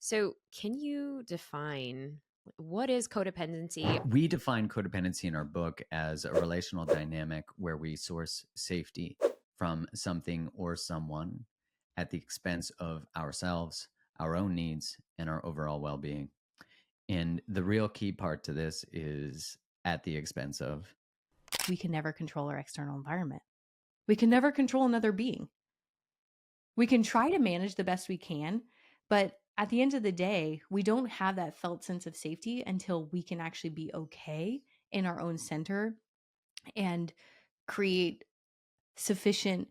So, can you define what is codependency? We define codependency in our book as a relational dynamic where we source safety from something or someone at the expense of ourselves, our own needs, and our overall well being. And the real key part to this is at the expense of. We can never control our external environment. We can never control another being. We can try to manage the best we can, but at the end of the day, we don't have that felt sense of safety until we can actually be okay in our own center and create sufficient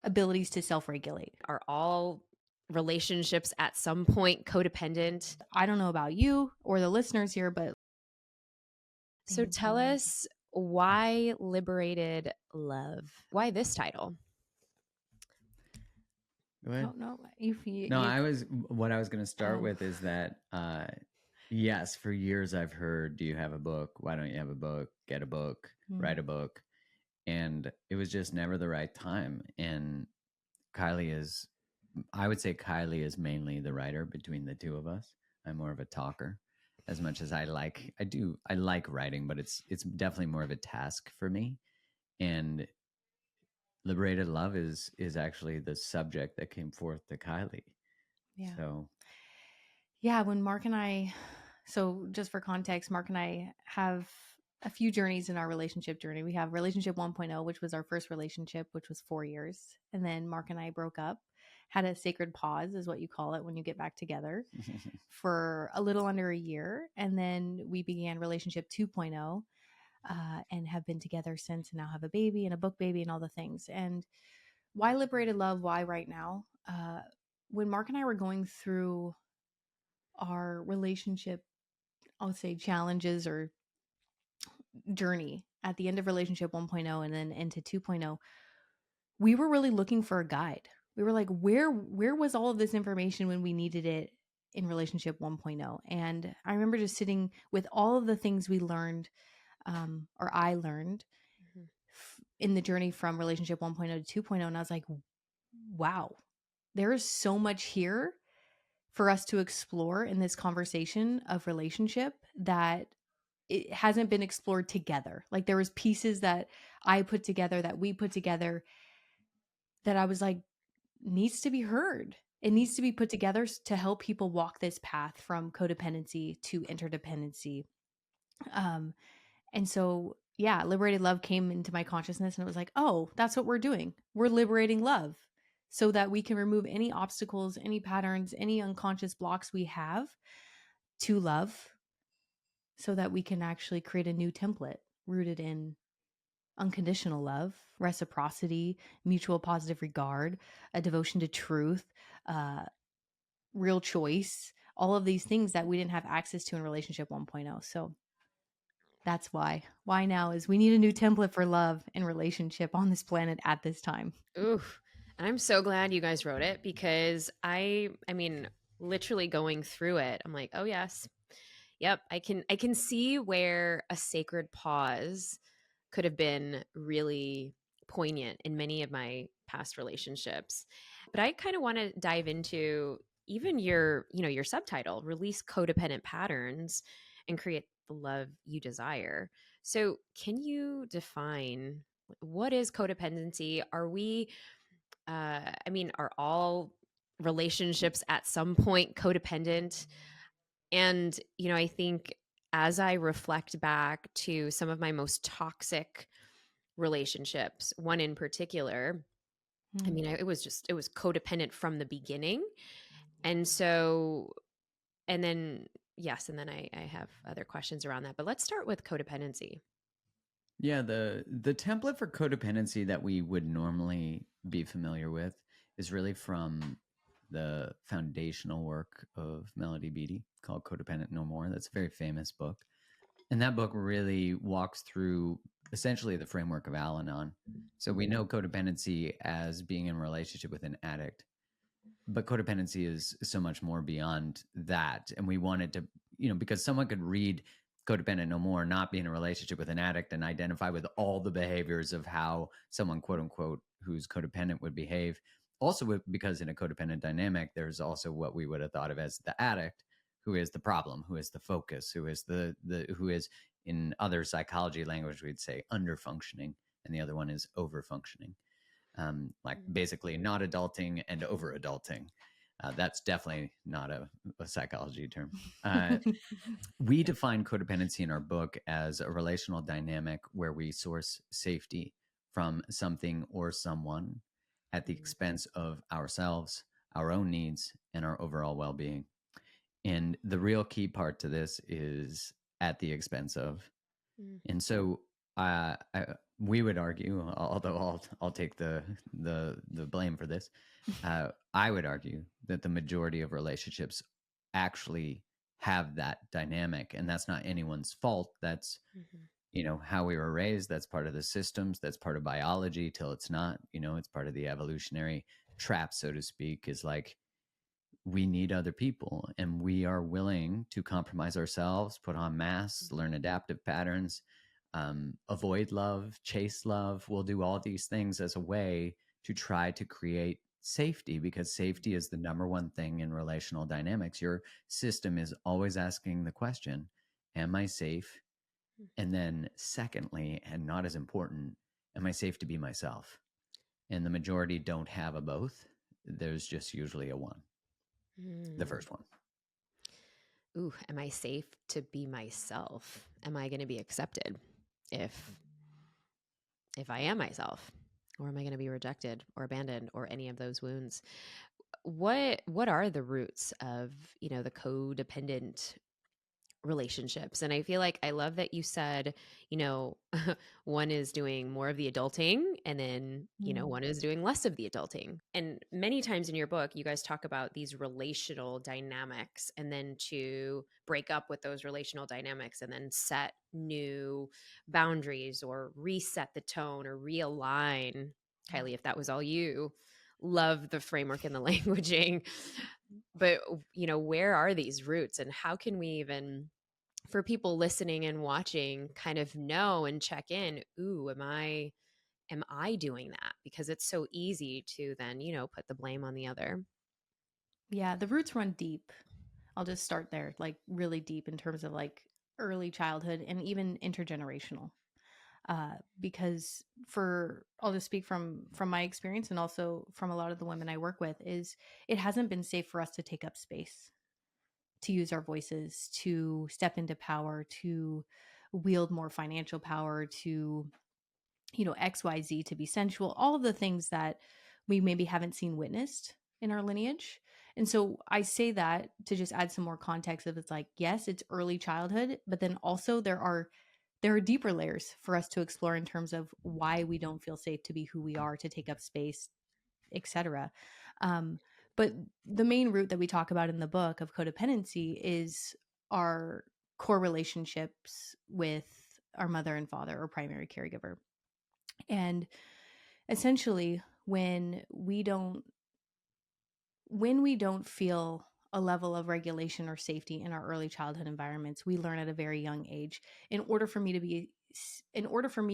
abilities to self-regulate. Are all relationships at some point codependent? I don't know about you or the listeners here, but So, tell us why Liberated Love? Why this title? Go ahead. No, what I was going to start with is that, yes, for years I've heard, do you have a book? Why don't you have a book? Get a book, write a book. And it was just never the right time. And I would say Kylie is mainly the writer between the two of us. I'm more of a talker, as much as I like writing, but it's definitely more of a task for me. And Liberated Love is actually the subject that came forth to Kylie. Yeah. So yeah, when Mark and I, so just for context, Mark and I have a few journeys in our relationship journey. We have relationship 1.0, which was our first relationship, which was 4 years. And then Mark and I broke up, had a sacred pause is what you call it when you get back together for a little under a year. And then we began relationship 2.0 and have been together since, and now have a baby and a book baby and all the things. And why Liberated Love? Why right now? When Mark and I were going through our relationship, I'll say challenges or journey at the end of relationship 1.0 and then into 2.0, we were really looking for a guide. We were like, where was all of this information when we needed it in relationship 1.0? And I remember just sitting with all of the things we learned, or I learned in the journey from relationship 1.0 to 2.0. And I was like, wow, there is so much here for us to explore in this conversation of relationship that it hasn't been explored together. Like there was pieces that I put together, that we put together, that I was like, needs to be heard. It needs to be put together to help people walk this path from codependency to interdependency. And so, yeah, Liberated Love came into my consciousness and it was like, oh, that's what we're doing. We're liberating love so that we can remove any obstacles, any patterns, any unconscious blocks we have to love, so that we can actually create a new template rooted in unconditional love, reciprocity, mutual positive regard, a devotion to truth, real choice, all of these things that we didn't have access to in relationship 1.0. So that's why. Why now is we need a new template for love and relationship on this planet at this time. Oof. And I'm so glad you guys wrote it, because I mean, literally going through it, I'm like, oh yes. Yep, I can see where a sacred pause could have been really poignant in many of my past relationships. But I kind of want to dive into even your subtitle, release codependent patterns and create the love you desire. So, can you define what is codependency? Are all relationships at some point codependent? And, I think as I reflect back to some of my most toxic relationships, one in particular, it was codependent from the beginning. And so, and then, yes, and then I have other questions around that, but let's start with codependency. yeah, the template for codependency that we would normally be familiar with is really from the foundational work of Melody Beattie called Codependent No More. That's a very famous book. And that book really walks through essentially the framework of Al-Anon. So we know codependency as being in a relationship with an addict, but codependency is so much more beyond that. And we wanted to, because someone could read Codependent No More, not be in a relationship with an addict, and identify with all the behaviors of how someone, quote unquote, who's codependent would behave. also because in a codependent dynamic, there's also what we would have thought of as the addict, who is the problem, who is the focus, who is who is, in other psychology language, we'd say under functioning, and the other one is over functioning. Like basically not adulting and over adulting. That's definitely not a psychology term. We define codependency in our book as a relational dynamic where we source safety from something or someone at the expense of ourselves, our own needs, and our overall well being. And the real key part to this is at the expense of. And so we would argue, although I'll take the blame for this, I would argue that the majority of relationships actually have that dynamic, and that's not anyone's fault. That's how we were raised. That's part of the systems. That's part of biology till it's not. It's part of the evolutionary trap, so to speak. Is like we need other people, and we are willing to compromise ourselves, put on masks, learn adaptive patterns, avoid love, chase love. We'll do all these things as a way to try to create safety, because safety is the number one thing in relational dynamics. Your system is always asking the question, am I safe? And then secondly, and not as important, am I safe to be myself? And the majority don't have a both. There's just usually a one. The first one. Ooh, am I safe to be myself? Am I going to be accepted if I am myself? Or am I going to be rejected or abandoned or any of those wounds? What are the roots of, the codependent relationships? And I feel like I love that you said, one is doing more of the adulting and then, one is doing less of the adulting. And many times in your book, you guys talk about these relational dynamics and then to break up with those relational dynamics and then set new boundaries or reset the tone or realign. Kylie, if that was all you, love the framework and the languaging. But, where are these roots and how can we even, for people listening and watching, kind of know and check in, ooh, am I doing that? Because it's so easy to then, put the blame on the other. Yeah, the roots run deep. I'll just start there, like really deep in terms of like early childhood and even intergenerational. Because I'll just speak from my experience and also from a lot of the women I work with, is it hasn't been safe for us to take up space, to use our voices, to step into power, to wield more financial power, to, XYZ, to be sensual, all of the things that we maybe haven't seen witnessed in our lineage. And so I say that to just add some more context of, it's like, yes, it's early childhood, but then also there are deeper layers for us to explore in terms of why we don't feel safe to be who we are, to take up space, etc. But the main root that we talk about in the book of codependency is our core relationships with our mother and father or primary caregiver. And essentially, when we don't feel a level of regulation or safety in our early childhood environments, we learn at a very young age, in order for me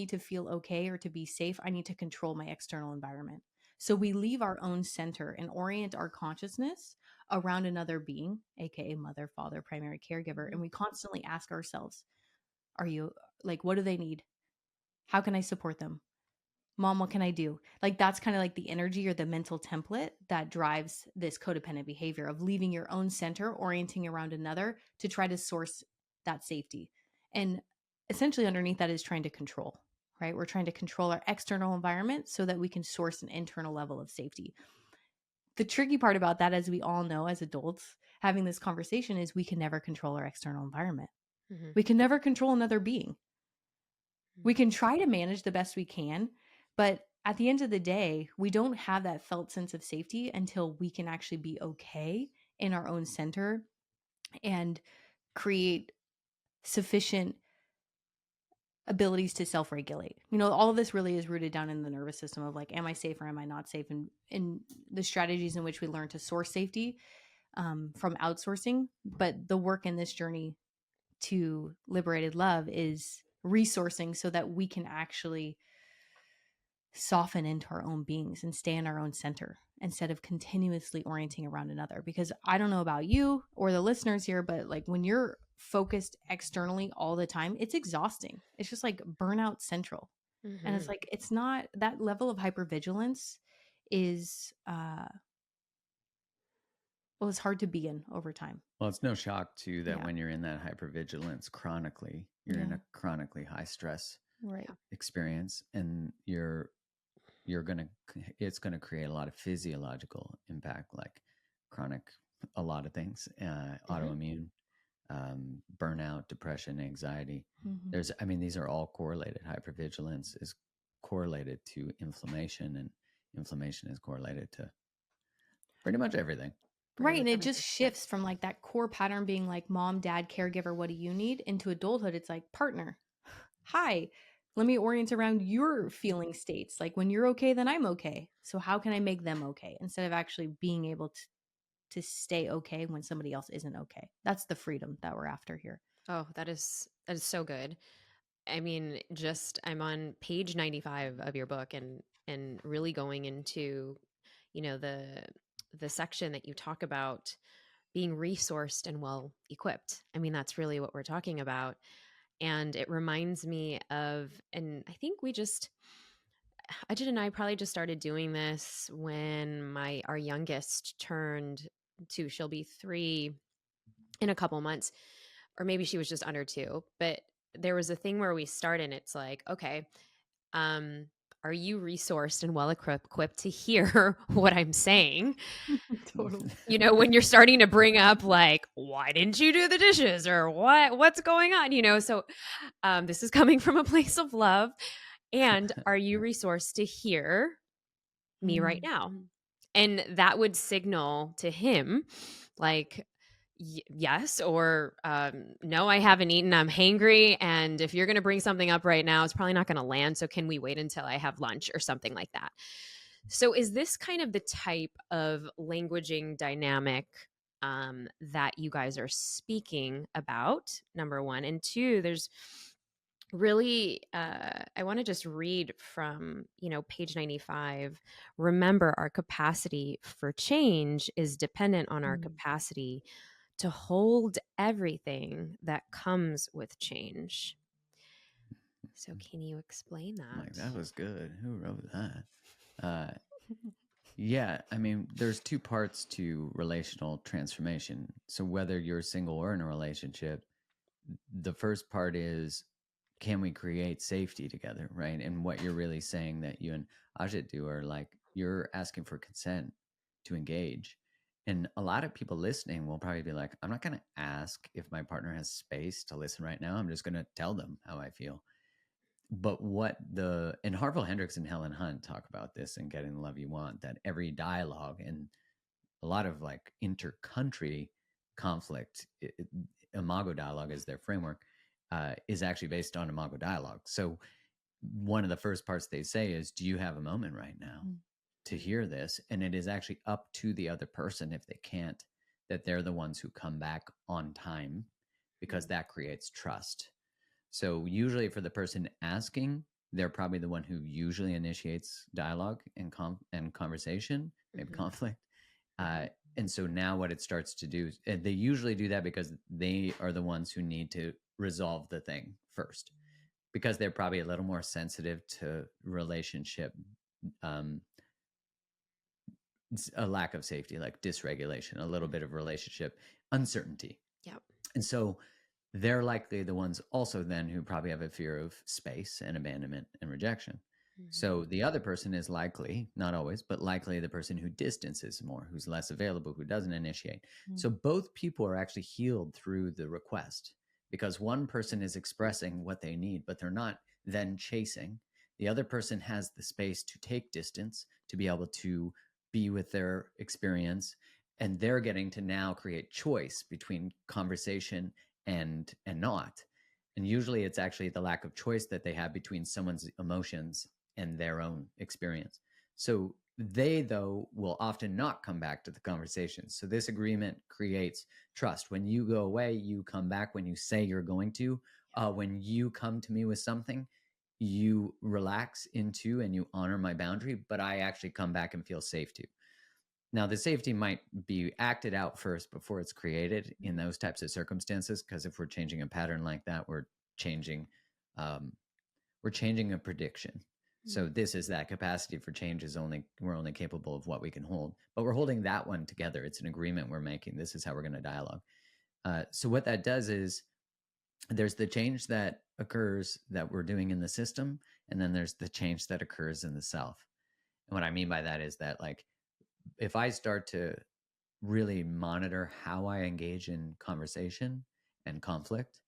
to feel okay or to be safe, I need to control my external environment. So we leave our own center and orient our consciousness around another being, aka mother, father, primary caregiver, and we constantly ask ourselves, what do they need? How can I support them? Mom, what can I do? Like, that's kind of like the energy or the mental template that drives this codependent behavior of leaving your own center, orienting around another to try to source that safety. And essentially underneath that is trying to control, right? We're trying to control our external environment so that we can source an internal level of safety. The tricky part about that, as we all know as adults having this conversation, is we can never control our external environment. We can never control another being. We can try to manage the best we can, but at the end of the day, we don't have that felt sense of safety until we can actually be okay in our own center and create sufficient abilities to self-regulate. All of this really is rooted down in the nervous system of like, am I safe or am I not safe? And in the strategies in which we learn to source safety from outsourcing. But the work in this journey to liberated love is resourcing so that we can actually soften into our own beings and stay in our own center instead of continuously orienting around another. Because I don't know about you or the listeners here, but like when you're focused externally all the time, it's exhausting. It's just like burnout central. And it's Mm-hmm. like, it's not that level of hypervigilance is, well, it's hard to be in over time. Well, it's no shock too that Yeah. when you're in that hypervigilance chronically, you're in Yeah. a chronically high stress Right. experience, and you're gonna it's gonna create a lot of physiological impact, like chronic, a lot of things, Mm-hmm. autoimmune, burnout, depression, anxiety. Mm-hmm. I mean, these are all correlated. Hypervigilance is correlated to inflammation, and inflammation is correlated to pretty much everything. Pretty Right. much And it just everything. Yeah. shifts from like that core pattern being like mom, dad, caregiver, what do you need? Into adulthood, it's like partner. Hi, let me orient around your feeling states. Like when you're okay, then I'm okay. So how can I make them okay? Instead of actually being able to stay okay when somebody else isn't okay. That's the freedom that we're after here. Oh, that is so good. I mean, just I'm on page 95 of your book, and really going into, the section that you talk about being resourced and well equipped. I mean, that's really what we're talking about. And it reminds me of, and I think Ajit and I probably just started doing this when our youngest turned 2. She'll be 3 in a couple months, or maybe she was just under 2. But there was a thing where we started, and it's like, okay, um, are you resourced and well equipped to hear what I'm saying? Totally. When you're starting to bring up like, why didn't you do the dishes, or what's going on? So this is coming from a place of love. And are you resourced to hear me right Mm. now? And that would signal to him like, yes, or no, I haven't eaten, I'm hangry, and if you're going to bring something up right now, it's probably not going to land, so can we wait until I have lunch, or something like that. So is this kind of the type of languaging dynamic that you guys are speaking about, number one? And two, there's really, I want to just read from, page 95. Remember, our capacity for change is dependent on our Mm. capacity to hold everything that comes with change. So can you explain Like, that? that was good. Who wrote that? Uh, yeah, I mean, there's two parts to relational transformation. So whether you're single or in a relationship, the first part is, can we create safety together, right? And what you're really saying that you and Ajit do are like, you're asking for consent to engage. And a lot of people listening will probably be like, I'm not going to ask if my partner has space to listen right now. I'm just going to tell them how I feel. But and Harville Hendricks and Helen Hunt talk about this in Getting the Love You Want, that every dialogue and a lot of like inter-country conflict, imago dialogue is their framework, is actually based on imago dialogue. So one of the first parts they say is, do you have a moment right now Mm. to hear this? And it is actually up to the other person, if they can't, that they're the ones who come back on time, because that creates trust. So usually for the person asking, they're probably the one who usually initiates dialogue and conversation, maybe Mm-hmm. conflict. Mm-hmm. And so now what it starts to do, and they usually do that because they are the ones who need to resolve the thing first, because they're probably a little more sensitive to relationship, um, a lack of safety, like dysregulation, a little bit of relationship uncertainty. Yep. And so they're likely the ones also then who probably have a fear of space and abandonment and rejection. Mm-hmm. So the other person is likely, not always, but likely the person who distances more, who's less available, who doesn't initiate. Mm. So both people are actually healed through the request, because one person is expressing what they need, but they're not then chasing. The other person has the space to take distance, to be able to be with their experience, and they're getting to now create choice between conversation and not. And usually it's actually the lack of choice that they have between someone's emotions and their own experience. So they, though, will often not come back to the conversation. So this agreement creates trust. When you go away, you come back when you say you're going to. When you come to me with something, you relax into and you honor my boundary, but I actually come back and feel safe too. Now, the safety might be acted out first before it's created in those types of circumstances, because if we're changing a pattern like that, changing we're changing a prediction. So this is that capacity for change is we're only capable of what we can hold, but we're holding that one together. It's an agreement we're making. This is how we're going to dialogue. So what that does is there's the change that occurs that we're doing in the system, and then there's the change that occurs in the self. And what I mean by that is that, like, if I start to really monitor how I engage in conversation and conflict,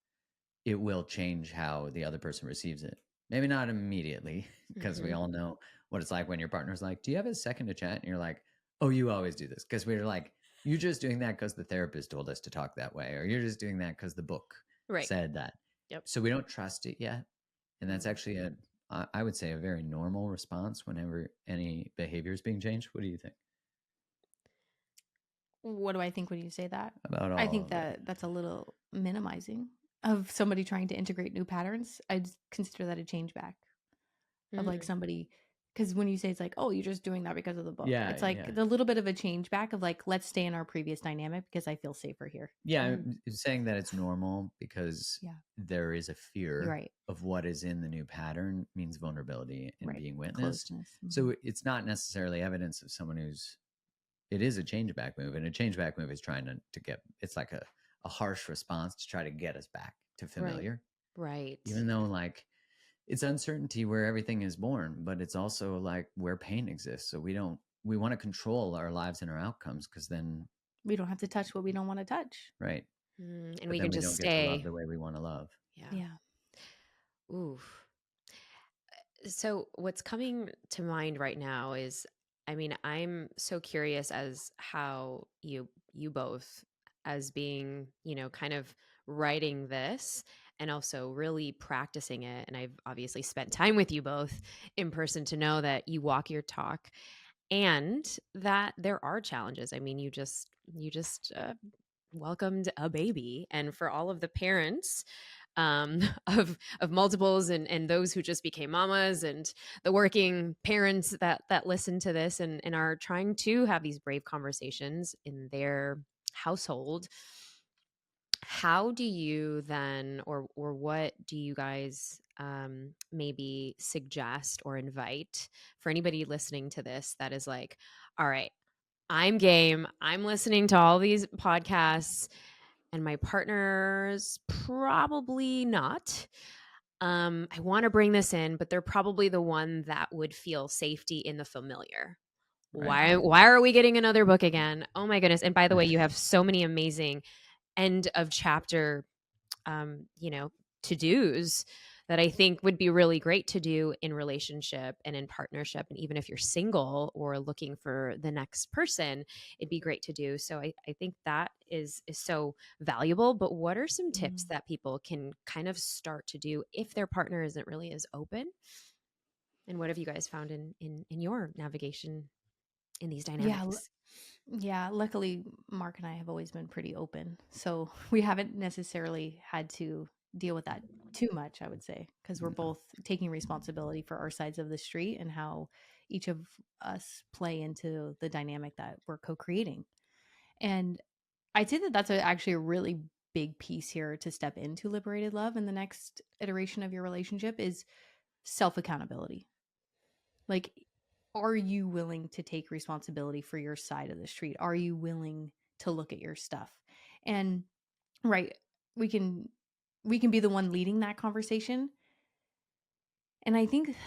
it will change how the other person receives it. Maybe not immediately, because we all know what it's like when your partner's like, do you have a second to chat? And you're like, oh, you always do this. Because we're like, you're just doing that because the therapist told us to talk that way, or you're just doing that because the book said that. Yep. So we don't trust it yet. And that's actually I would say, a very normal response whenever any behavior is being changed. What do you think? What do I think when you say that? About all I think of that that's a little minimizing of somebody trying to integrate new patterns. I'd consider that a change back of like somebody, because when you say it's like, oh, you're just doing that because of the book. Yeah, It's like the little bit of a change back of like, let's stay in our previous dynamic because I feel safer here. Yeah, I'm saying that it's normal because Yeah. there is a fear You're right. of what is in the new pattern means vulnerability and Right. being witnessed. Closeness. So it's not necessarily evidence of someone it is a change back move, and a change back move is trying to get, it's like a harsh response to try to get us back to familiar. Right. Even though, like, it's uncertainty where everything is born, but it's also like where pain exists. So we want to control our lives and our outcomes, because then we don't have to touch what we don't want to touch. right. And But we then can we just don't get to love stay. the way we want to love. Yeah. Oof. So what's coming to mind right now is, I mean, I'm so curious as how you both, as being, kind of writing this and also really practicing it. And I've obviously spent time with you both in person to know that you walk your talk and that there are challenges. I mean, you just welcomed a baby, and for all of the parents of multiples and those who just became mamas and the working parents that listen to this and are trying to have these brave conversations in their household, how do you then, or what do you guys maybe suggest or invite for anybody listening to this that is like, all right, I'm game, I'm listening to all these podcasts and my partner's probably not. I want to bring this in, but they're probably the one that would feel safety in the familiar. Right. Why are we getting another book again? Oh my goodness. And by the way, you have so many amazing end of chapter to-dos that I think would be really great to do in relationship and in partnership. And even if you're single or looking for the next person, it'd be great to do. So I think that is so valuable. But what are some tips that people can kind of start to do if their partner isn't really as open? And what have you guys found in your navigation in these dynamics? Yeah, luckily Mark and I have always been pretty open. So we haven't necessarily had to deal with that too much, I would say, because we're both taking responsibility for our sides of the street and how each of us play into the dynamic that we're co-creating. And I'd say that that's actually a really big piece here to step into liberated love in the next iteration of your relationship is self-accountability. Like, are you willing to take responsibility for your side of the street? Are you willing to look at your stuff? And right, we can be the one leading that conversation. And I think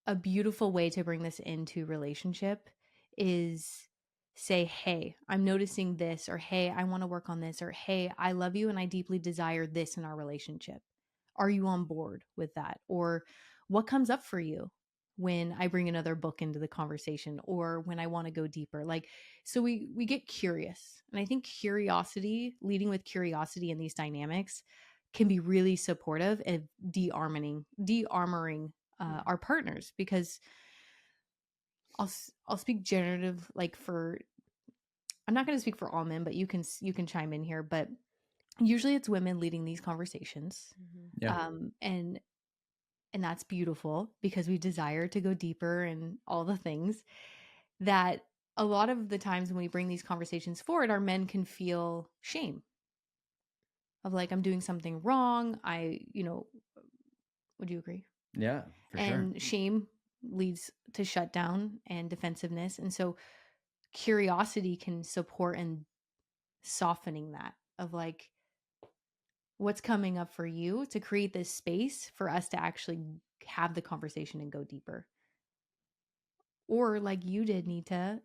a beautiful way to bring this into relationship is say, hey, I'm noticing this, or hey, I want to work on this, or hey, I love you and I deeply desire this in our relationship. Are you on board with that? Or what comes up for you when I bring another book into the conversation, or when I want to go deeper? Like, so we get curious. And I think curiosity, leading with curiosity in these dynamics, can be really supportive of de-armoring our partners, because I'll speak generative, like, for, I'm not going to speak for all men, but you can chime in here, but usually it's women leading these conversations. Yeah. And and that's beautiful because we desire to go deeper and all the things, that a lot of the times when we bring these conversations forward, our men can feel shame of like, I'm doing something wrong. Would you agree? Yeah, for sure. And shame leads to shutdown and defensiveness. And so curiosity can support and softening that of like, what's coming up for you, to create this space for us to actually have the conversation and go deeper. Or like you did, Neeta,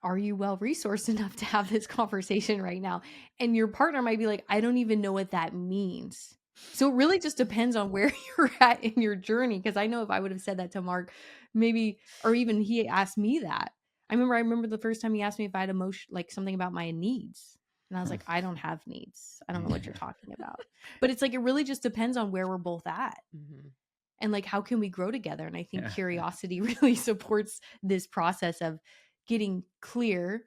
are you well resourced enough to have this conversation right now? And your partner might be like, I don't even know what that means. So it really just depends on where you're at in your journey. Because I know if I would have said that to Mark, maybe, or even he asked me that. I remember the first time he asked me if I had emotion, like something about my needs. And I was like, I don't have needs. I don't know what you're talking about. But it's like, it really just depends on where we're both at. Mm-hmm. And like, how can we grow together? And I think Yeah. curiosity really supports this process of getting clear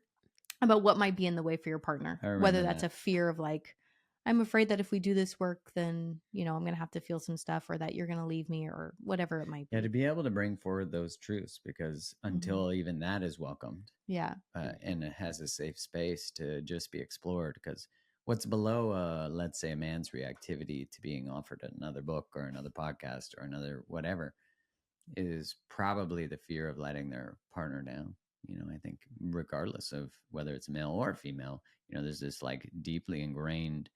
about what might be in the way for your partner, I remember whether that's that. a fear of like, I'm afraid that if we do this work, then, I'm going to have to feel some stuff, or that you're going to leave me, or whatever it might be. Yeah, to be able to bring forward those truths, because until even that is welcomed, Yeah. and it has a safe space to just be explored, because what's below, let's say, a man's reactivity to being offered another book or another podcast or another whatever, is probably the fear of letting their partner down. I think regardless of whether it's male or female, there's this like deeply ingrained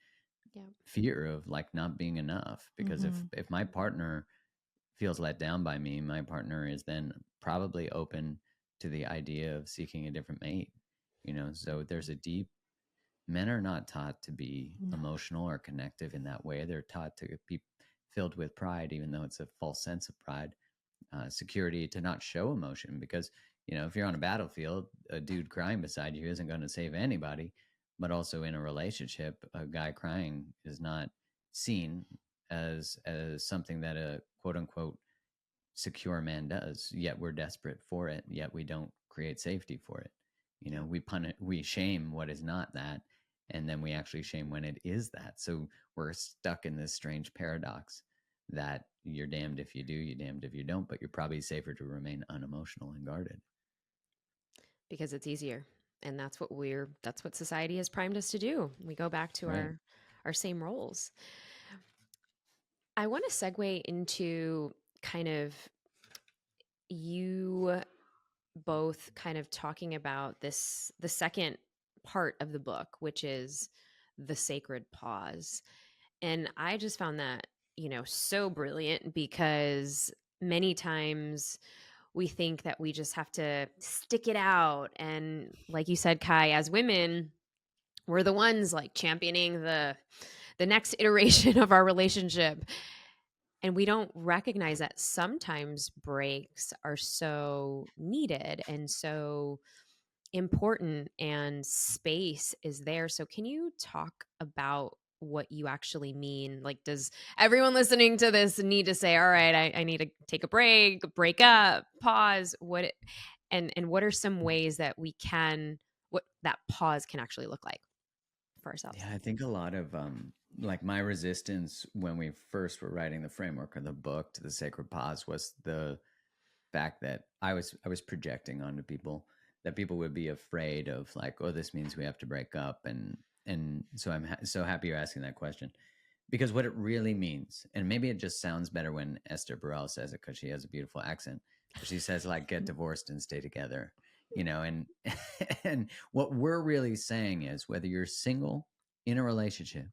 Yeah. fear of like not being enough, because if my partner feels let down by me, my partner is then probably open to the idea of seeking a different mate. So there's a deep, men are not taught to be No. emotional or connective in that way. They're taught to be filled with pride, even though it's a false sense of pride, security, to not show emotion. Because, if you're on a battlefield, a dude crying beside you isn't going to save anybody. But also in a relationship, a guy crying is not seen as something that a quote unquote secure man does. Yet we're desperate for it. Yet we don't create safety for it. We shame what is not that, and then we actually shame when it is that. So we're stuck in this strange paradox that you're damned if you do, you're damned if you don't, but you're probably safer to remain unemotional and guarded. Because it's easier. And that's what society has primed us to do. We go back to Right. our same roles. I want to segue into kind of you both kind of talking about the second part of the book, which is the sacred pause. And I just found that, so brilliant, because many times we think that we just have to stick it out. And like you said, Kai, as women, we're the ones like championing the next iteration of our relationship. And we don't recognize that sometimes breaks are so needed and so important, and space is there. So can you talk about what you actually mean? Like, does everyone listening to this need to say, all right, I need to take a break up, pause? And what are some ways that what that pause can actually look like for ourselves? Yeah, I think a lot of like my resistance when we first were writing the framework of the book to the sacred pause was the fact that I was projecting onto people that people would be afraid of, like, oh, this means we have to break up. And so I'm so happy you're asking that question, because what it really means, and maybe it just sounds better when Esther Burrell says it because she has a beautiful accent, but she says like get divorced and stay together, and and what we're really saying is, whether you're single, in a relationship,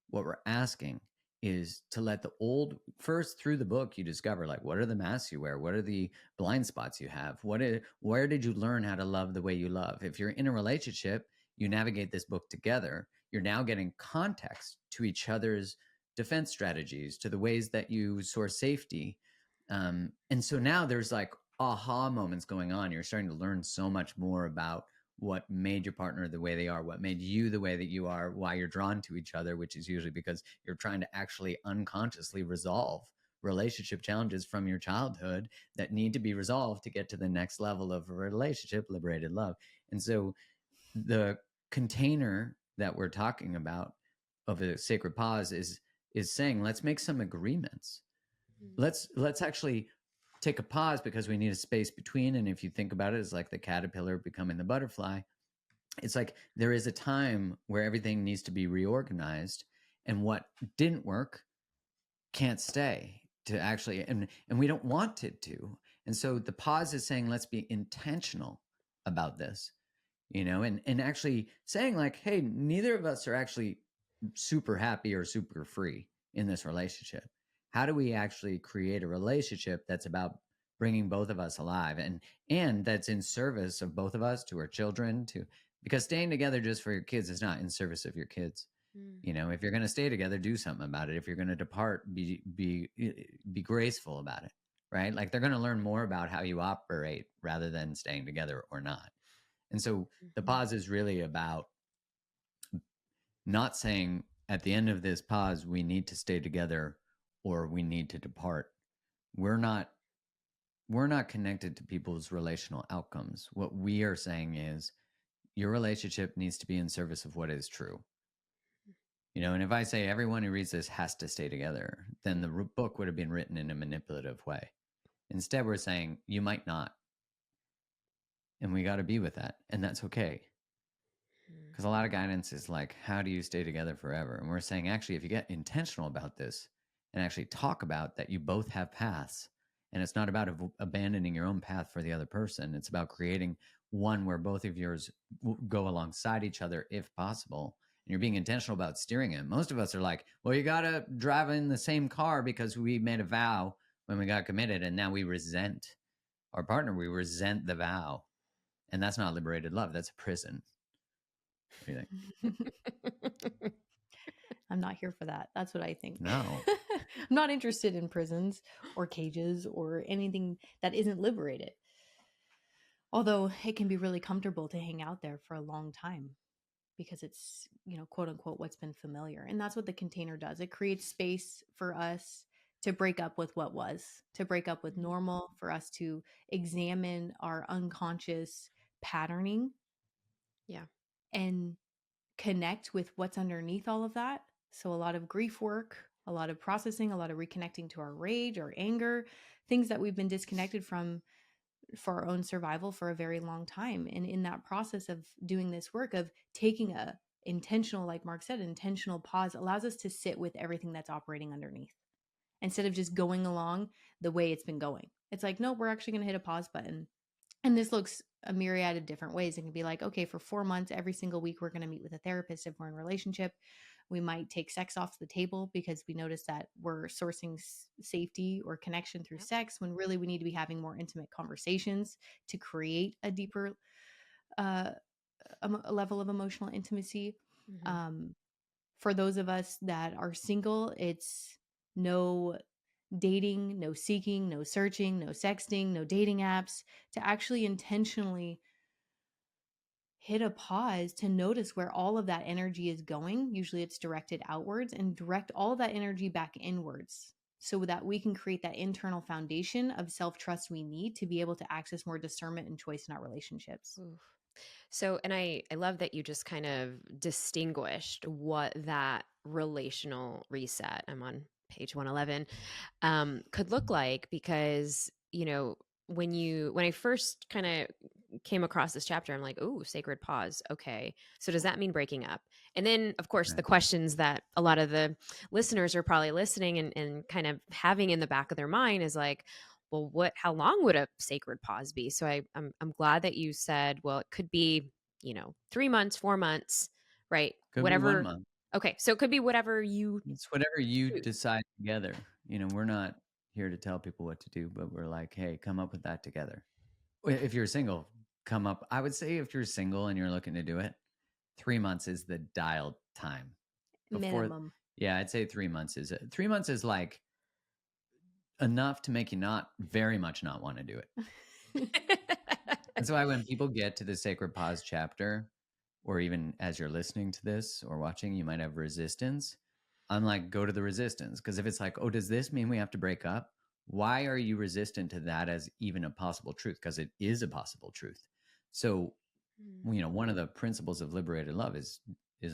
what we're asking is to let the old, first through the book you discover, like, what are the masks you wear, what are the blind spots you have, where did you learn how to love the way you love. If you're in a relationship, you navigate this book together, you're now getting context to each other's defense strategies, to the ways that you source safety. And so now there's like aha moments going on. You're starting to learn so much more about what made your partner the way they are, what made you the way that you are, why you're drawn to each other, which is usually because you're trying to actually unconsciously resolve relationship challenges from your childhood that need to be resolved to get to the next level of a relationship, liberated love. And so the container that we're talking about of a sacred pause is saying, let's make some agreements. let's actually take a pause because we need a space between. And if you think about it, it's like the caterpillar becoming the butterfly. It's like there is a time where everything needs to be reorganized, and what didn't work can't stay to actually, and we don't want it to. And so the pause is saying, let's be intentional about this, and actually saying like, hey, neither of us are actually super happy or super free in this relationship. How do we actually create a relationship that's about bringing both of us alive, and that's in service of both of us, to our children, because staying together just for your kids is not in service of your kids. If you're going to stay together, do something about it. If you're going to depart, be graceful about it, right? Like they're going to learn more about how you operate rather than staying together or not. And so the pause is really about not saying at the end of this pause, we need to stay together or we need to depart. We're not connected to people's relational outcomes. What we are saying is your relationship needs to be in service of what is true. And if I say everyone who reads this has to stay together, then the book would have been written in a manipulative way. Instead, we're saying you might not. And we got to be with that. And that's okay. Because a lot of guidance is like, how do you stay together forever? And we're saying, actually, if you get intentional about this and actually talk about that, you both have paths. And it's not about abandoning your own path for the other person. It's about creating one where both of yours go alongside each other if possible. And you're being intentional about steering it. Most of us are like, well, you got to drive in the same car because we made a vow when we got committed. And now we resent our partner. We resent the vow. And that's not liberated love. That's a prison. What do you think? I'm not here for that. That's what I think. No. I'm not interested in prisons or cages or anything that isn't liberated. Although it can be really comfortable to hang out there for a long time because it's, quote unquote, what's been familiar. And that's what the container does. It creates space for us to break up with what was, to break up with normal, for us to examine our unconscious patterning. Yeah. And connect with what's underneath all of that. So a lot of grief work, a lot of processing, a lot of reconnecting to our rage, our anger, things that we've been disconnected from for our own survival for a very long time. And in that process of doing this work, of taking a intentional, like Mark said, intentional pause, allows us to sit with everything that's operating underneath instead of just going along the way it's been going. It's like, no, we're actually going to hit a pause button. And this looks a myriad of different ways. It can be like, okay, for 4 months, every single week, we're going to meet with a therapist if we're in a relationship. We might take sex off the table because we notice that we're sourcing safety or connection through sex, when really we need to be having more intimate conversations to create a deeper a level of emotional intimacy. For those of us that are single, it's no dating, no seeking, no searching, no sexting, no dating apps, to actually intentionally hit a pause to notice where all of that energy is going. Usually it's directed outwards, and direct all of that energy back inwards so that we can create that internal foundation of self-trust we need to be able to access more discernment and choice in our relationships. Oof. So, and I love that you just kind of distinguished what that relational reset, I'm on page 111, could look like, because, when I first kind of came across this chapter, I'm like, oh, sacred pause. Okay. So does that mean breaking up? And then, of course, the questions that a lot of the listeners are probably listening and kind of having in the back of their mind is like, well, how long would a sacred pause be? So I'm glad that you said, well, it could be, 3 months, 4 months, right? Could Whatever. be 1 month. Okay. So it could be whatever It's whatever you choose. decide together. We're not here to tell people what to do, but we're like, hey, come up with that together. If you're single, I would say if you're single and you're looking to do it, 3 months is the dialed time. Minimum. Yeah, I'd say 3 months is 3 months is like enough to make you not very much not want to do it. That's why when people get to the sacred pause chapter, or even as you're listening to this or watching, you might have resistance. I'm like, go to the resistance. Because if it's like, oh, does this mean we have to break up? Why are you resistant to that as even a possible truth? Because it is a possible truth. So, one of the principles of liberated love is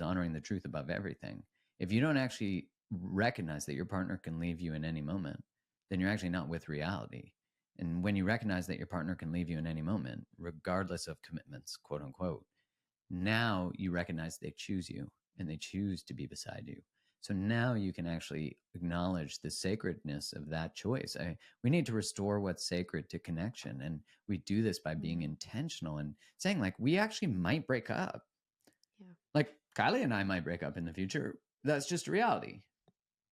honoring the truth above everything. If you don't actually recognize that your partner can leave you in any moment, then you're actually not with reality. And when you recognize that your partner can leave you in any moment, regardless of commitments, quote unquote, now you recognize they choose you and they choose to be beside you. So now you can actually acknowledge the sacredness of that choice. We need to restore what's sacred to connection. And we do this by being intentional and saying, like, we actually might break up. Yeah. Like Kylie and I might break up in the future. That's just a reality.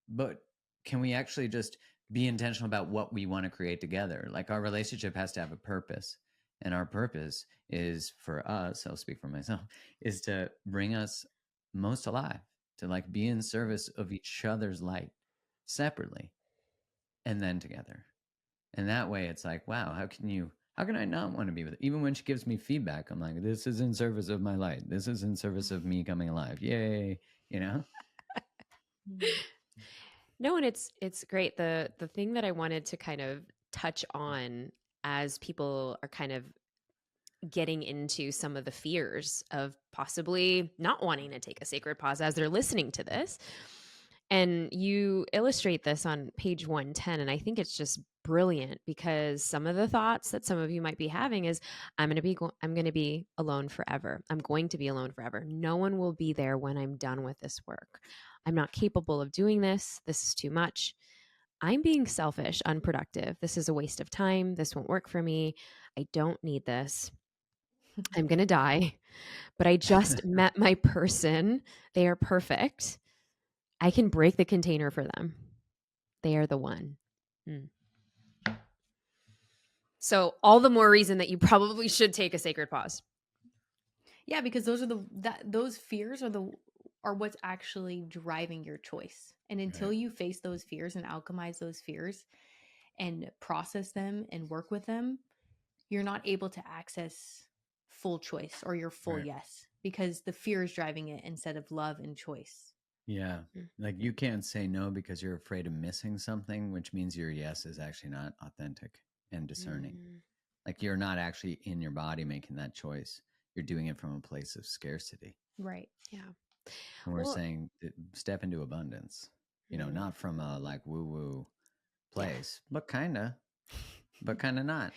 But can we actually just be intentional about what we want to create together? Like our relationship has to have a purpose. And our purpose is for us, I'll speak for myself, is to bring us most alive, to like be in service of each other's light separately and then together. And that way it's like, wow, how can I not want to be with it? Even when she gives me feedback, I'm like, this is in service of my light. This is in service of me coming alive. Yay. You know? No, and it's great. The thing that I wanted to kind of touch on as people are kind of getting into some of the fears of possibly not wanting to take a sacred pause as they're listening to this. And you illustrate this on page 110. And I think it's just brilliant because some of the thoughts that some of you might be having is I'm going to be alone forever. I'm going to be alone forever. No one will be there when I'm done with this work. I'm not capable of doing this. This is too much. I'm being selfish, unproductive. This is a waste of time. This won't work for me. I don't need this. I'm going to die, but I just met my person. They are perfect. I can break the container for them. They are the one. So all the more reason that you probably should take a sacred pause. Yeah, because those fears are what's actually driving your choice. And until you face those fears and alchemize those fears and process them and work with them, you're not able to access full choice or your full yes, because the fear is driving it instead of love and choice. Yeah. Like you can't say no because you're afraid of missing something, which means your yes is actually not authentic and discerning. Like you're not actually in your body making that choice. You're doing it from a place of scarcity. Right. Yeah. And we're saying step into abundance, not from a like woo woo place, but kind of not.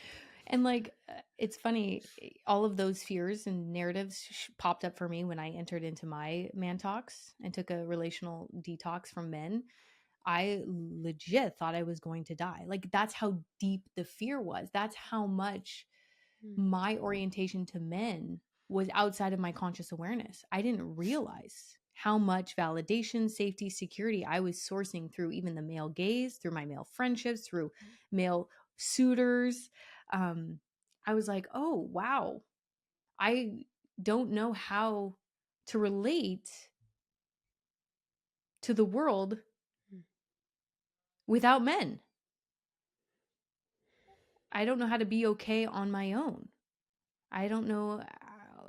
And like, it's funny, all of those fears and narratives popped up for me when I entered into my man talks and took a relational detox from men. I legit thought I was going to die. Like, that's how deep the fear was. That's how much my orientation to men was outside of my conscious awareness. I didn't realize how much validation, safety, security I was sourcing through even the male gaze, through my male friendships, through male suitors. I was like, oh, wow. I don't know how to relate to the world without men. I don't know how to be okay on my own. I don't know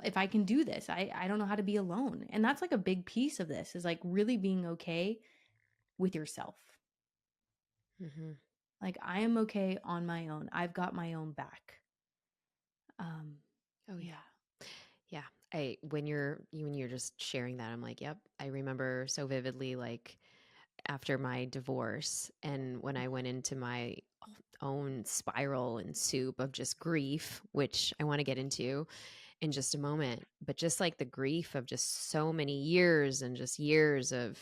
if I can do this. I don't know how to be alone. And that's like a big piece of this is like really being okay with yourself. Like, I am okay on my own. I've got my own back. Oh yeah. Yeah. When you're just sharing that, I'm like, yep. I remember so vividly, like after my divorce and when I went into my own spiral and soup of just grief, which I want to get into in just a moment, but just like the grief of just so many years and just years of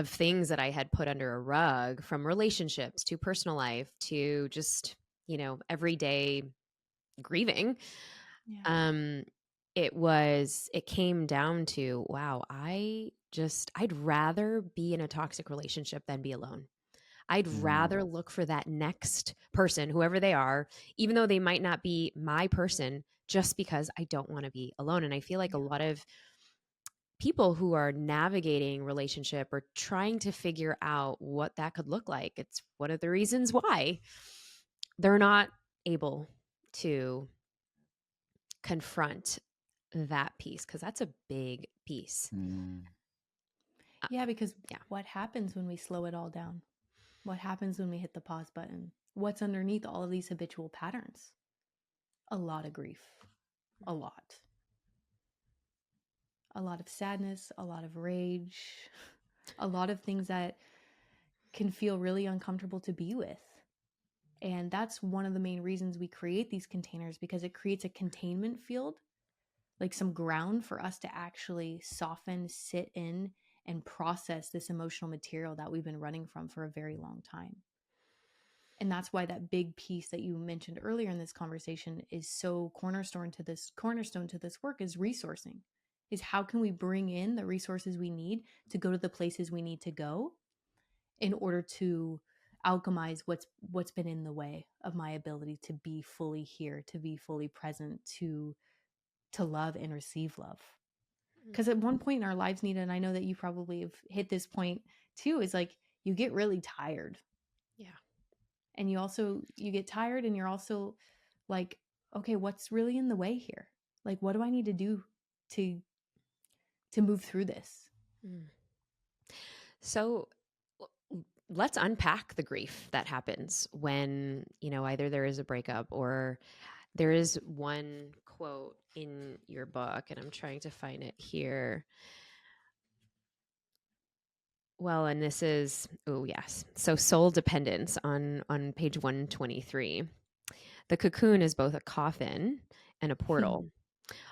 things that I had put under a rug, from relationships to personal life to just, everyday grieving. Yeah. It came down to, wow, I'd rather be in a toxic relationship than be alone. I'd rather look for that next person, whoever they are, even though they might not be my person, just because I don't want to be alone. And I feel like a lot of people who are navigating relationship or trying to figure out what that could look like, it's one of the reasons why they're not able to confront that piece, because that's a big piece. Yeah, because Yeah. what happens when we slow it all down? What happens when we hit the pause button? What's underneath all of these habitual patterns? A lot of grief. A lot. A lot of sadness, a lot of rage, a lot of things that can feel really uncomfortable to be with. And that's one of the main reasons we create these containers, because it creates a containment field, like some ground for us to actually soften, sit in, and process this emotional material that we've been running from for a very long time. And that's why that big piece that you mentioned earlier in this conversation is so cornerstone to this work is resourcing. Is how can we bring in the resources we need to go to the places we need to go in order to alchemize what's been in the way of my ability to be fully here, to be fully present, to love and receive love. Because at one point in our lives, Neeta, and I know that you probably have hit this point too, is like you get really tired. Yeah. And you get tired, and you're also like, okay, what's really in the way here? Like, what do I need to do to move through this? So let's unpack the grief that happens when, either there is a breakup or there is one quote in your book, and I'm trying to find it here. Well, and this is, oh yes. So soul dependence on page 123. The cocoon is both a coffin and a portal.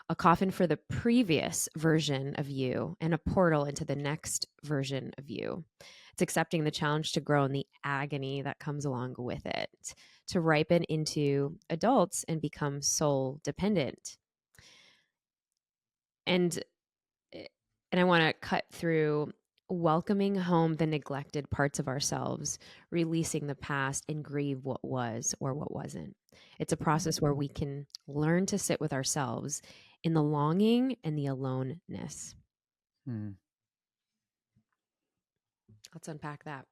A coffin for the previous version of you and a portal into the next version of you. It's accepting the challenge to grow and the agony that comes along with it, to ripen into adults and become soul dependent. And I want to cut through welcoming home the neglected parts of ourselves, releasing the past, and grieve what was or what wasn't. It's a process where we can learn to sit with ourselves in the longing and the aloneness. Let's unpack that.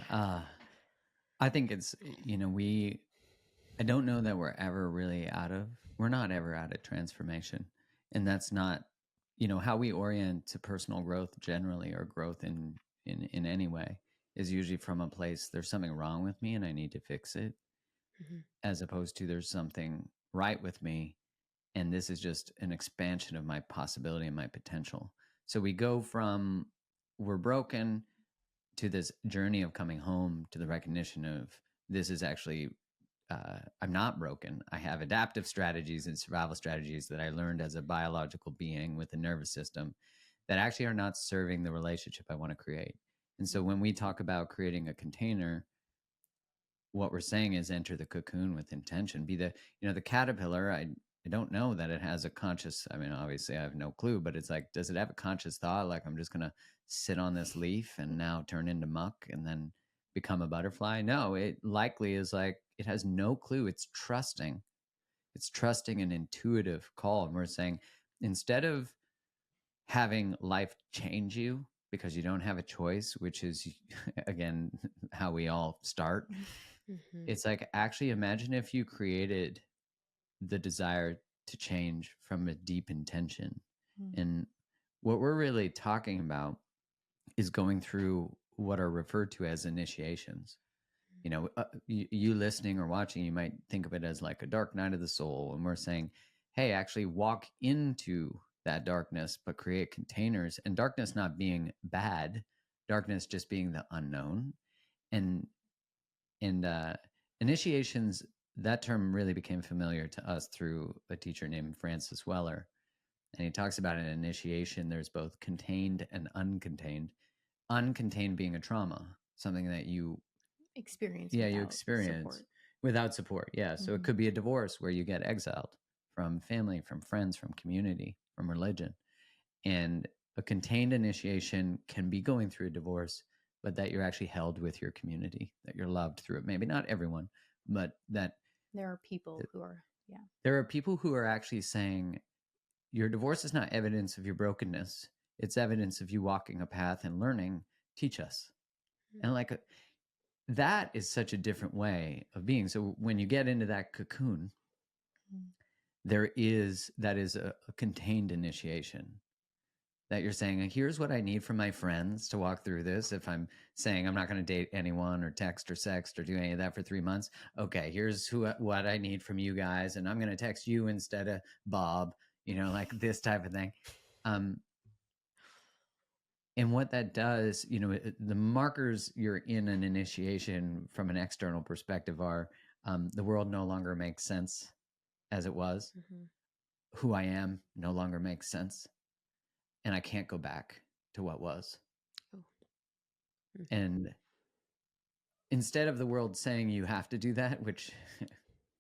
I think it's, I don't know that we're not ever out of transformation. And that's not, how we orient to personal growth generally, or growth in any way, is usually from a place, there's something wrong with me and I need to fix it, as opposed to there's something right with me and this is just an expansion of my possibility and my potential. So we go from we're broken to this journey of coming home to the recognition of this is actually I'm not broken. I have adaptive strategies and survival strategies that I learned as a biological being with a nervous system that actually are not serving the relationship I want to create. And so when we talk about creating a container, what we're saying is enter the cocoon with intention. Be the, the caterpillar. I don't know that it has a conscious, I mean, obviously I have no clue, but it's like, does it have a conscious thought? Like, I'm just going to sit on this leaf and now turn into muck and then become a butterfly? No, it likely is like, it has no clue. It's trusting an intuitive call. And we're saying, instead of having life change you because you don't have a choice, which is again, how we all start. It's like, actually imagine if you created the desire to change from a deep intention. And what we're really talking about is going through what are referred to as initiations. You listening or watching, you might think of it as like a dark night of the soul. And we're saying, hey, actually walk into that darkness, but create containers. And darkness not being bad, darkness just being the unknown. And initiations, that term really became familiar to us through a teacher named Francis Weller. And he talks about an initiation. There's both contained and uncontained. Uncontained being a trauma, something that you experience. You experience without support. Yeah. So it could be a divorce where you get exiled from family, from friends, from community, from religion. And a contained initiation can be going through a divorce, but that you're actually held with your community, that you're loved through it. Maybe not everyone, but that there are people who are, there are people who are actually saying your divorce is not evidence of your brokenness. It's evidence of you walking a path and learning. Teach us. And like that is such a different way of being. So when you get into that cocoon, that is a contained initiation. That you're saying, here's what I need from my friends to walk through this. If I'm saying I'm not going to date anyone or text or sext or do any of that for 3 months, okay, here's what I need from you guys. And I'm going to text you instead of Bob, like this type of thing. And what that does, the markers you're in an initiation from an external perspective are the world no longer makes sense as it was. Mm-hmm. Who I am no longer makes sense. And I can't go back to what was. Oh. Mm. And instead of the world saying you have to do that, which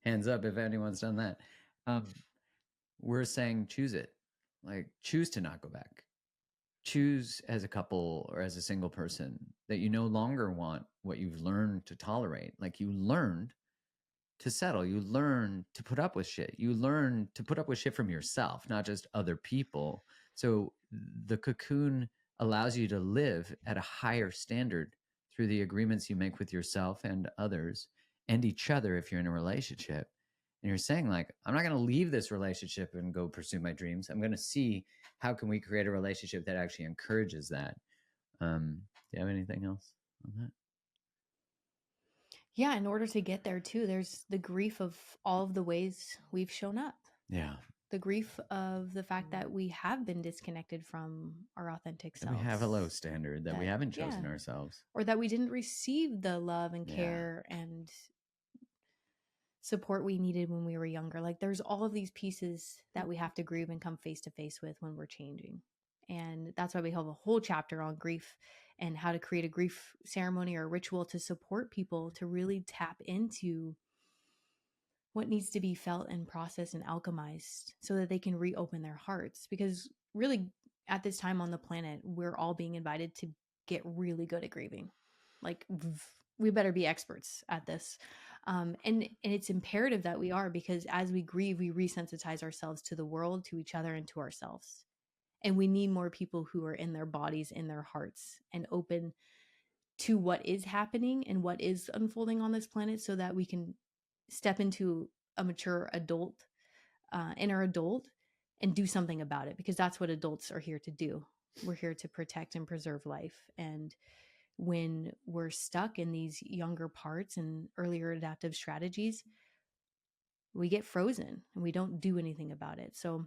hands up if anyone's done that, we're saying choose it. Like, choose to not go back. Choose as a couple or as a single person that you no longer want what you've learned to tolerate. Like, you learned to settle. You learn to put up with shit. You learn to put up with shit from yourself, not just other people. So the cocoon allows you to live at a higher standard through the agreements you make with yourself and others and each other if you're in a relationship. And you're saying, like, I'm not going to leave this relationship and go pursue my dreams. I'm going to see how can we create a relationship that actually encourages that. Do you have anything else on that? Yeah, in order to get there too, there's the grief of all of the ways we've shown up. Yeah. The grief of the fact that we have been disconnected from our authentic That selves. we have a low standard, that we haven't chosen yeah. ourselves. Or that we didn't receive the love and Yeah. care and support we needed when we were younger. Like, there's all of these pieces that we have to grieve and come face to face with when we're changing. And that's why we have a whole chapter on grief and how to create a grief ceremony or ritual to support people to really tap into what needs to be felt and processed and alchemized so that they can reopen their hearts. Because really, at this time on the planet, we're all being invited to get really good at grieving. Like, we better be experts at this. And it's imperative that we are, because as we grieve, we resensitize ourselves to the world, to each other, and to ourselves. And we need more people who are in their bodies, in their hearts, and open to what is happening and what is unfolding on this planet, so that we can step into a mature adult, inner adult, and do something about it, because that's what adults are here to do. We're here to protect and preserve life. And when we're stuck in these younger parts and earlier adaptive strategies, we get frozen and we don't do anything about it. So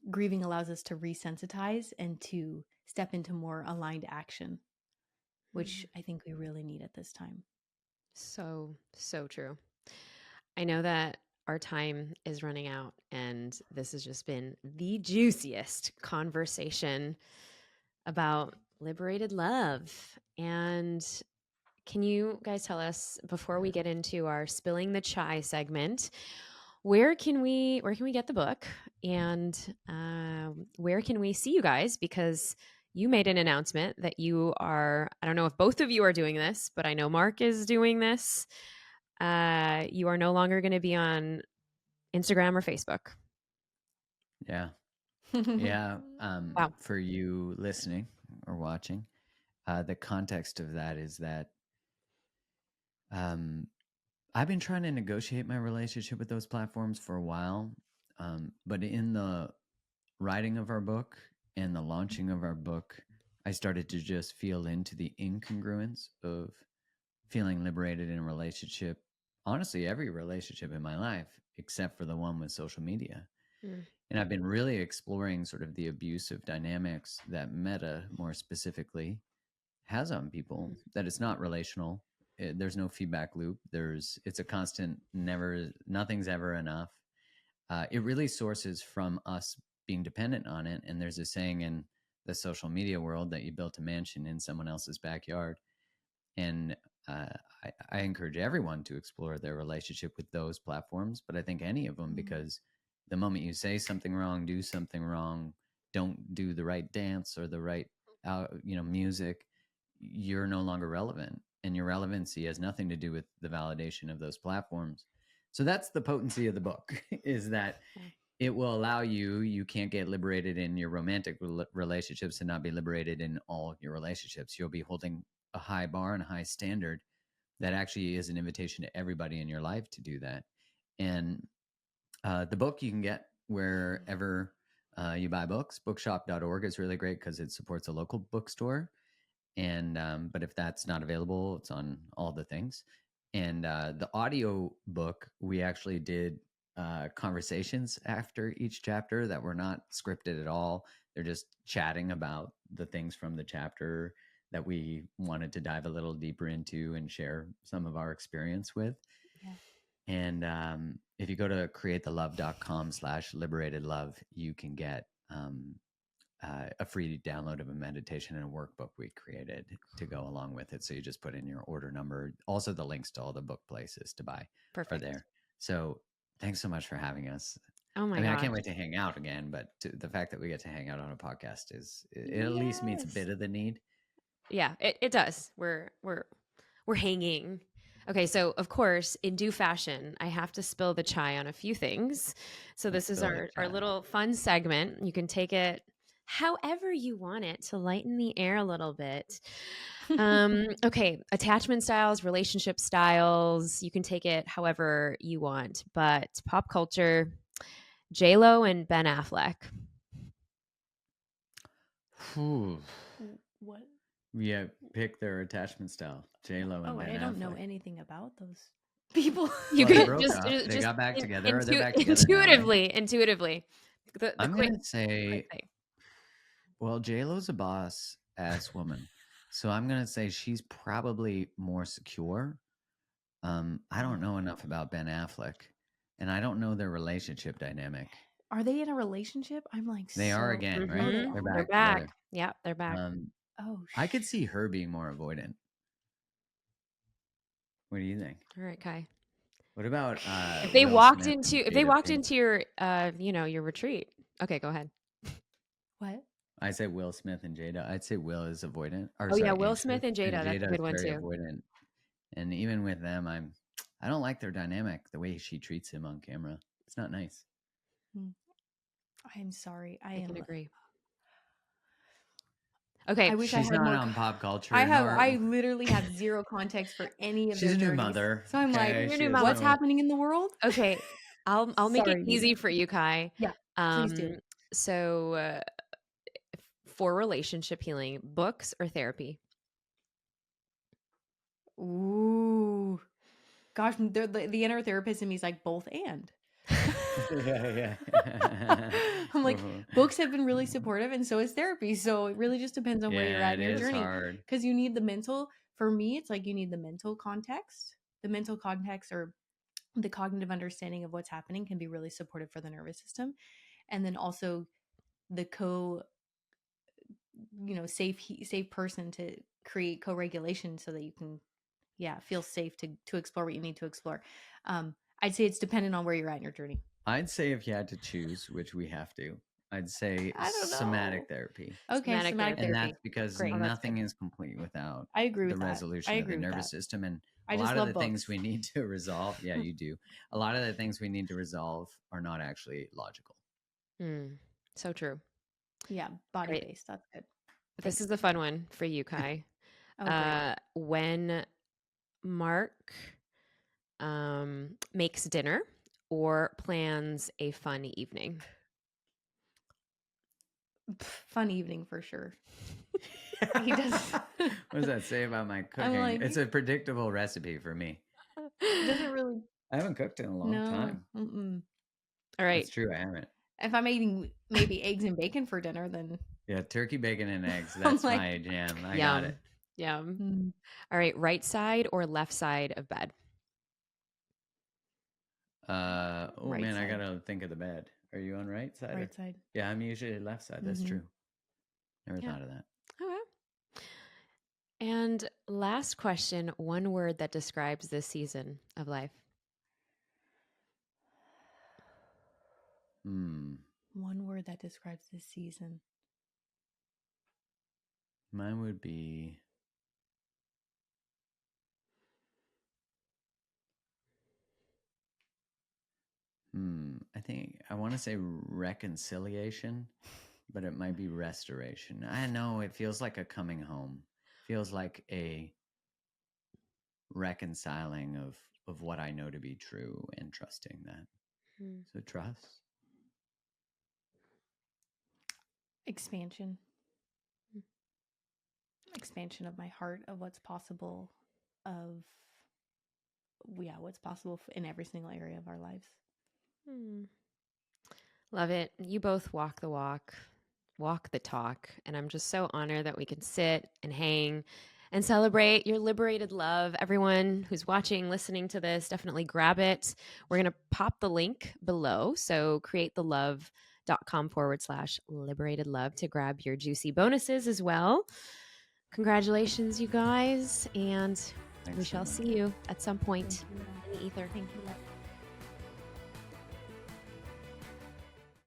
grieving allows us to resensitize and to step into more aligned action, which I think we really need at this time. So true. I know that our time is running out, and this has just been the juiciest conversation about liberated love. And can you guys tell us, before we get into our spilling the chai segment, where can we get the book, and where can we see you guys? Because you made an announcement that you are, I don't know if both of you are doing this, but I know Mark is doing this. You are no longer going to be on Instagram or Facebook. Yeah. Yeah. Wow. For you listening or watching, the context of that is that I've been trying to negotiate my relationship with those platforms for a while. But in the writing of our book and the launching of our book, I started to just feel into the incongruence of feeling liberated in a relationship. Honestly, every relationship in my life, except for the one with social media. Mm. And I've been really exploring sort of the abusive dynamics that Meta more specifically has on people, that it's not relational. There's no feedback loop. It's a constant, nothing's ever enough. It really sources from us being dependent on it. And there's a saying in the social media world that you built a mansion in someone else's backyard. And I encourage everyone to explore their relationship with those platforms, but I think any of them, because the moment you say something wrong, do something wrong, don't do the right dance or the right, music, you're no longer relevant, and your relevancy has nothing to do with the validation of those platforms. So that's the potency of the book, is that it will allow you can't get liberated in your romantic relationships and not be liberated in all your relationships. You'll be holding a high bar and a high standard that actually is an invitation to everybody in your life to do that. And the book you can get wherever you buy books. Bookshop.org is really great because it supports a local bookstore. And but if that's not available, it's on all the things. And the audio book, we actually did conversations after each chapter that were not scripted at all. They're just chatting about the things from the chapter that we wanted to dive a little deeper into and share some of our experience with. Yeah. And if you go to createthelove.com/liberated love, you can get a free download of a meditation and a workbook we created to go along with it. So you just put in your order number. Also, the links to all the book places to buy are Perfect. there. So thanks so much for having us. Oh my I mean, I gosh. can't wait to hang out again, but the fact that we get to hang out on a podcast it at least meets a Yes. bit of the need. Yeah, it does. We're hanging. Okay, so of course, in due fashion, I have to spill the chai on a few things. So Let's this is spill the our chai. little fun segment. You can take it however you want it to lighten the air a little bit. Okay, attachment styles, relationship styles, you can take it however you want. But pop culture, J-Lo and Ben Affleck. Whew. What? Yeah, pick their attachment style. J-Lo and Oh, Ben I don't know Affleck. anything about those people. You Well, they can broke up. They got back together. Or they're back together now, right? intuitively. The I'm quick gonna say, thing. well, J-Lo's a boss ass woman, so I'm gonna say she's probably more secure. I don't know enough about Ben Affleck, and I don't know their relationship dynamic. Are they in a relationship? I'm like, They are again, right? Oh, they Mhm. They're are. They're back back. together. Yeah, they're back. Oh, I could see her being more avoidant. What do you think? All right, Kai. What about If they Will walked Smith and into Jada Pinkett? your your retreat. Okay, go ahead. what? I say Will Smith and Jada. I'd say Will is avoidant. Or Oh yeah, sorry, Will anxious. Smith and And Jada. That's a Jada is good one very too. avoidant. And even with them, I don't like their dynamic, the way she treats him on camera. It's not nice. I'm sorry. I can agree. Okay. I wish I She's had not more. on pop culture. I literally have zero context for any of She's their a new journeys. mother. So I'm like, Okay, Your she new has mama. what's no. happening in the world? Okay. I'll make it Sorry, easy Neeta. for you, Kai. Yeah, please do. So for relationship healing, books or therapy? Ooh, gosh, the inner therapist in me is like both and. Yeah. I'm like, books have been really supportive, and so is therapy. So it really just depends on where you're Yeah, at it in your is journey. hard. Because you need the mental. For me, it's like you need the mental context. The mental context or the cognitive understanding of what's happening can be really supportive for the nervous system, and then also the safe person to create co-regulation so that you can feel safe to explore what you need to explore. I'd say it's dependent on where you're at in your journey. I'd say if you had to choose, which we have to, I'd say I don't know. somatic therapy. Okay, Somatic somatic therapy. And therapy. that's because Great. Oh, that's nothing good. is complete without I agree the with that. I resolution of agree the with nervous that. system. And I a just lot of love the things books. we need to resolve, yeah, you do. A lot of the things we need to resolve are not actually logical. So true. Yeah, body Great. based. That's good. This Thanks. is the fun one for you, Kai. Oh, great. When Mark makes dinner or plans a fun evening. Fun evening for sure. He does. What does that say about my cooking? like- It's a predictable recipe for me. Doesn't really. I haven't cooked in a long No. time. All right. That's true. I haven't. If I'm eating maybe eggs and bacon for dinner, then Yeah, turkey, bacon, and eggs. I'm That's like, my jam. I Yum. got it. Yum. All right. Right side or left side of bed? Oh Right man, I side. gotta think of the bed. Are you on right side? Right side. Yeah, I'm usually left side. That's true. Never thought of that. Okay. And last question, one word that describes this season of life. One word that describes this season. Mine would be I think I want to say reconciliation, but it might be restoration. I know it feels like a coming home. Feels like a reconciling of what I know to be true and trusting that. So trust. Expansion. Expansion of my heart, of what's possible, of what's possible in every single area of our lives. Hmm. Love it. You both walk the walk, walk the talk. And I'm just so honored that we can sit and hang and celebrate your liberated love. Everyone who's watching, listening to this, definitely grab it. We're going to pop the link below. So createthelove.com/liberated love to grab your juicy bonuses as well. Congratulations, you guys. And we Thanks so shall much. see you at some point Thank you. in the ether. Thank you.